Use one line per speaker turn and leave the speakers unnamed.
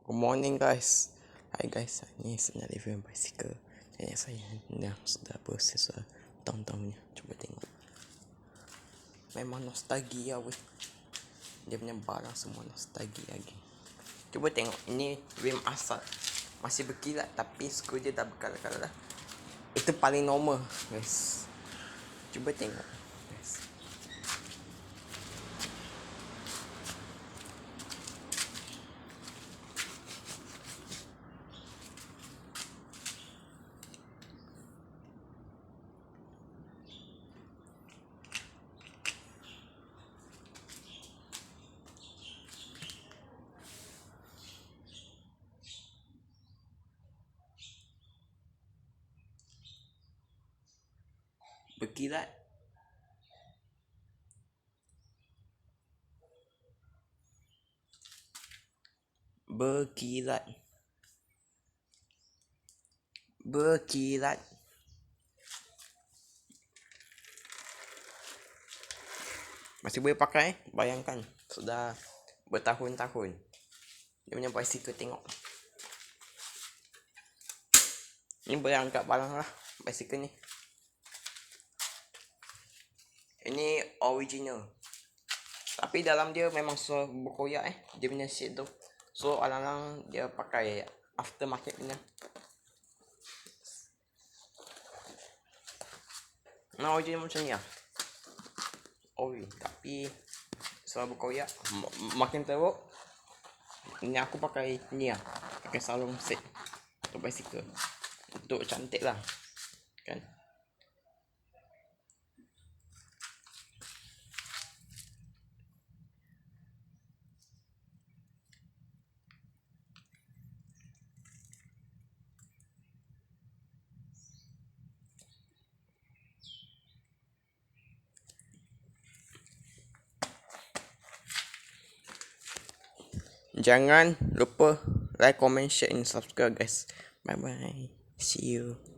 Good morning guys. Hai guys, ni saya nak review bicycle yang saya yang sudah berusia tahun-tahunnya. Cuba tengok. Memang nostalgia weh. Dia punya barang semua nostalgia lagi. Cuba tengok, ini rim asal masih berkilat tapi skru dia dah berkarat-karat dah. Itu paling normal guys. Cuba tengok guys. Berkilat. Berkilat. Berkilat. Masih boleh pakai, bayangkan sudah bertahun-tahun. Dia punya bicycle tengok. Ini berangkat barang lah bicycle ni. Ini original. Tapi dalam dia memang berkoyak dia punya seat tu. So alang-alang dia pakai aftermarket punya. Nah original macam ni lah. Ori tapi selalu berkoyak. Makin teruk. Ni aku pakai ni lah. Pakai salon set untuk bicycle. Untuk cantik lah. Kan. Jangan lupa like, comment, share and subscribe guys. Bye bye. See you.